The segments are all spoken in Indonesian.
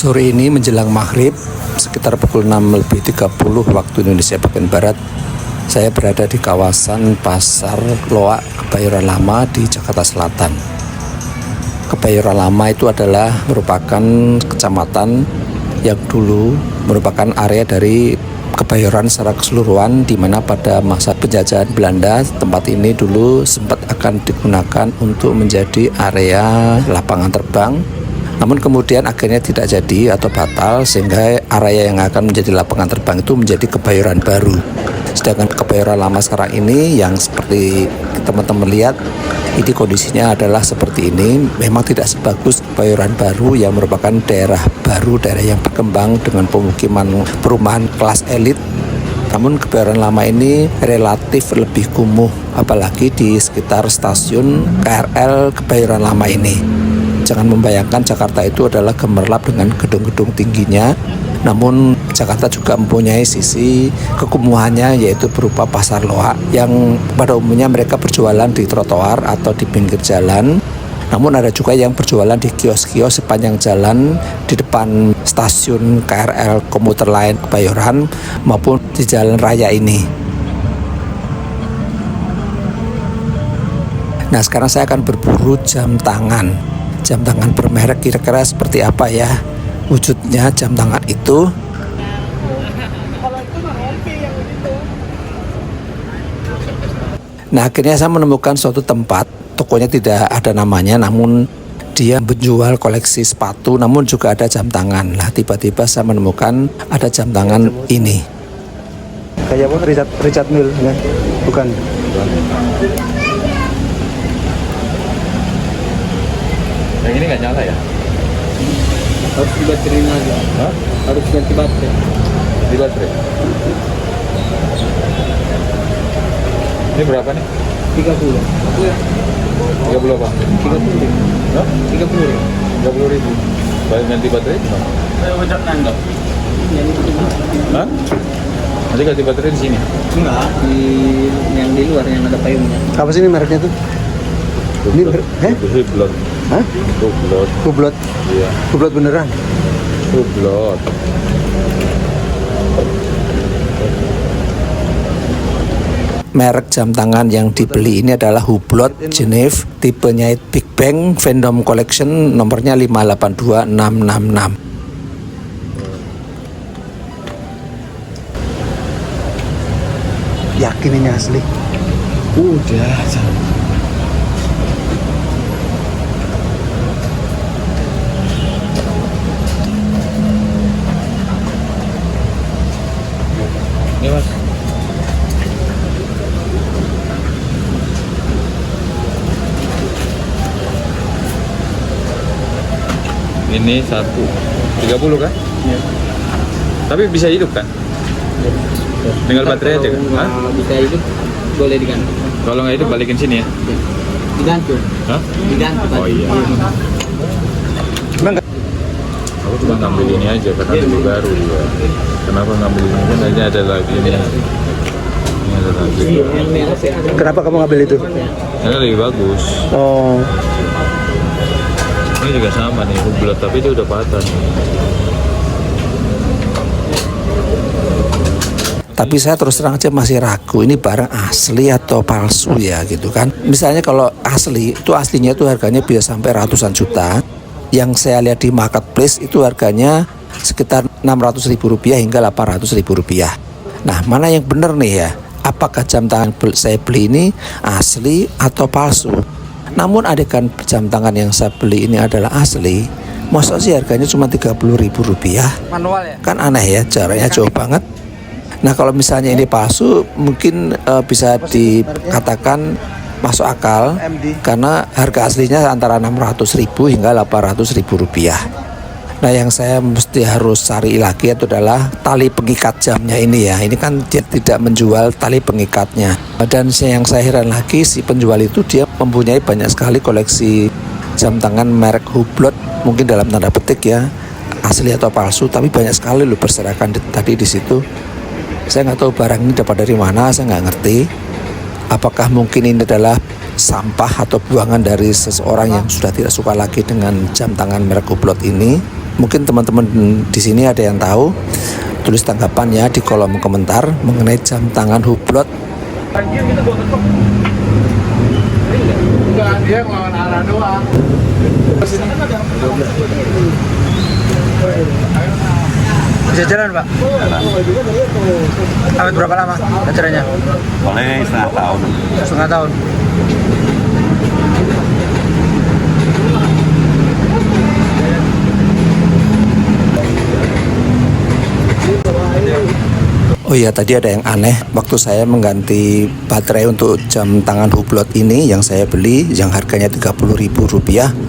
Sore ini menjelang maghrib, sekitar pukul 6.30 waktu Indonesia bagian Barat, saya berada di kawasan Pasar Loak Kebayoran Lama di Jakarta Selatan. Kebayoran Lama itu adalah merupakan kecamatan yang dulu merupakan area dari Kebayoran secara keseluruhan, di mana pada masa penjajahan Belanda tempat ini dulu sempat akan digunakan untuk menjadi area lapangan terbang. Namun kemudian akhirnya tidak jadi atau batal, sehingga area yang akan menjadi lapangan terbang itu menjadi Kebayoran baru. Sedangkan Kebayoran Lama sekarang ini yang seperti teman-teman lihat, ini kondisinya adalah seperti ini. Memang tidak sebagus Kebayoran baru yang merupakan daerah baru, daerah yang berkembang dengan pemukiman perumahan kelas elit. Namun Kebayoran Lama ini relatif lebih kumuh, apalagi di sekitar stasiun KRL Kebayoran Lama ini. Jangan membayangkan Jakarta itu adalah gemerlap dengan gedung-gedung tingginya. Namun Jakarta juga mempunyai sisi kekumuhannya, yaitu berupa pasar loak yang pada umumnya mereka berjualan di trotoar atau di pinggir jalan. Namun ada juga yang berjualan di kios-kios sepanjang jalan di depan stasiun KRL komuter lain Kebayoran maupun di jalan raya ini. Nah, sekarang saya akan berburu jam tangan. Jam tangan bermerek kira-kira seperti apa ya wujudnya jam tangan itu. Nah, akhirnya saya menemukan suatu tempat, tokonya tidak ada namanya, namun dia menjual koleksi sepatu, namun juga ada jam tangan. Nah, tiba-tiba saya menemukan ada jam tangan ini. Kayak apa? Richard Mille, ya? Bukan. Yang ini nggak nyala ya? Harus dibaterin aja. Hah? Harus ganti baterai. Di baterai. Ini berapa nih? 30. 30 apa? 30. Hah? 30. 30.000. Bayar ganti baterai? Saya udah nanggap. Hah? Nanti ganti baterai di sini? Enggak, yang di luar yang ada payungnya. Apa sih ini mereknya tuh? Ini Hublot. Hah? Hublot. Hublot. Iya. Hublot beneran. Hublot. Merek jam tangan yang dibeli ini adalah Hublot Genève, tipenya Big Bang Vendome Collection, nomornya 582666. Yakin ini asli? Udah. Ini mas. Ini 30 kan? Iya. Tapi bisa hidup kan? Tinggal baterai aja kan? Hah? Bisa hidup, boleh diganti. Kalau nggak hidup balikin sini ya? Diganti. Hah? Diganti. Oh iya. Aku cuma ngambil ini aja karena lebih baru juga. Kenapa ngambil ini kan aja ada lagi ini. Ini ada lagi. Kenapa kamu ngambil itu? Karena lebih bagus. Oh. Ini juga sama nih, Hublot, tapi dia udah patah nih. Tapi saya terus terang aja masih ragu ini barang asli atau palsu ya gitu kan. Misalnya kalau asli, itu aslinya itu harganya bisa sampai ratusan juta. Yang saya lihat di marketplace itu harganya sekitar Rp600.000 hingga Rp800.000. Nah, mana yang benar nih ya? Apakah jam tangan saya beli ini asli atau palsu? Namun adegan jam tangan yang saya beli ini adalah asli, masa sih harganya cuma Rp30.000? Manual ya? Kan aneh ya, jaraknya jauh banget. Nah, kalau misalnya ini palsu, mungkin bisa dikatakan masuk akal, karena harga aslinya antara Rp600.000 hingga Rp800.000. Nah, yang saya mesti harus cari lagi itu adalah tali pengikat jamnya ini ya. Ini kan dia tidak menjual tali pengikatnya. Dan yang saya heran lagi, si penjual itu dia mempunyai banyak sekali koleksi jam tangan merek Hublot, mungkin dalam tanda petik ya, asli atau palsu, tapi banyak sekali loh berserakan tadi di situ. Saya nggak tahu barang ini dapat dari mana, saya nggak ngerti. Apakah mungkin ini adalah sampah atau buangan dari seseorang yang sudah tidak suka lagi dengan jam tangan merek Hublot ini? Mungkin teman-teman di sini ada yang tahu, tulis tanggapannya di kolom komentar mengenai jam tangan Hublot. Dia ngelawan arah doang. Bisa jalan, Pak? Awet berapa lama acaranya? Boleh setengah tahun. Setengah tahun. Oh iya, tadi ada yang aneh. Waktu saya mengganti baterai untuk jam tangan Hublot ini yang saya beli, yang harganya Rp30.000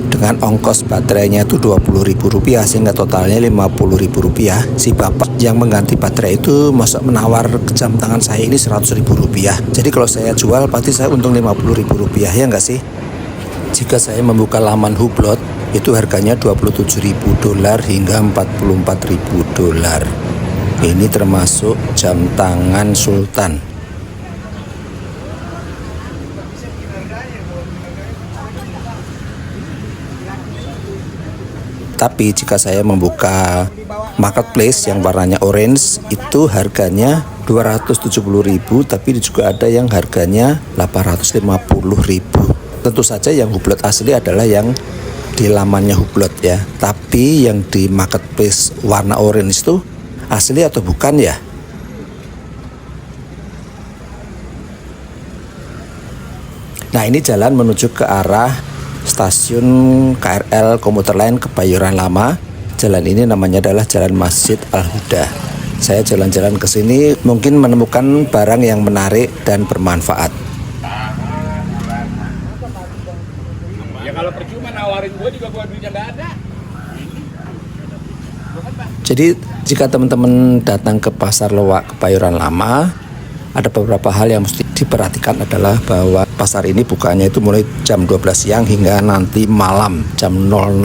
dengan ongkos baterainya itu Rp20.000, sehingga totalnya Rp50.000. Si bapak yang mengganti baterai itu masuk menawar jam tangan saya ini Rp100.000. Jadi kalau saya jual pasti saya untung Rp50.000, ya nggak sih? Jika saya membuka laman Hublot, itu harganya $27.000 hingga $44.000. Ini termasuk jam tangan Sultan. Tapi jika saya membuka marketplace yang warnanya orange, itu harganya Rp270.000, tapi juga ada yang harganya Rp850.000. Tentu saja yang Hublot asli adalah yang di lamannya Hublot ya. Tapi yang di marketplace warna orange itu asli atau bukan ya? Nah, ini jalan menuju ke arah stasiun KRL komuter lain Kebayoran Lama. Jalan ini namanya adalah Jalan Masjid Al-Huda. Saya jalan-jalan ke sini mungkin menemukan barang yang menarik dan bermanfaat. Ya kalau percuma nawarin gue juga, gue duitnya nggak ada. Jadi jika teman-teman datang ke Pasar Loak Kebayoran Lama, ada beberapa hal yang mesti diperhatikan adalah bahwa pasar ini bukanya itu mulai jam 12 siang hingga nanti malam jam 000.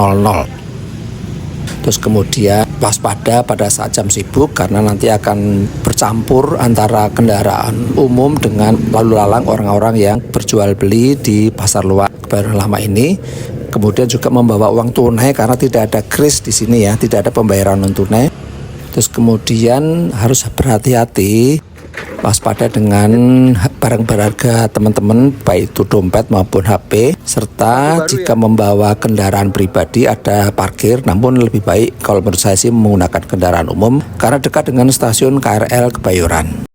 Terus kemudian waspada pada saat jam sibuk karena nanti akan bercampur antara kendaraan umum dengan lalu lalang orang-orang yang berjual beli di Pasar Loak Kebayoran Lama ini. Kemudian juga membawa uang tunai karena tidak ada kris di sini ya, tidak ada pembayaran non tunai. Terus kemudian harus berhati-hati, waspada dengan barang berharga teman-teman, baik itu dompet maupun HP, serta jika membawa kendaraan pribadi ada parkir. Namun lebih baik kalau menurut saya sih menggunakan kendaraan umum karena dekat dengan stasiun KRL Kebayoran.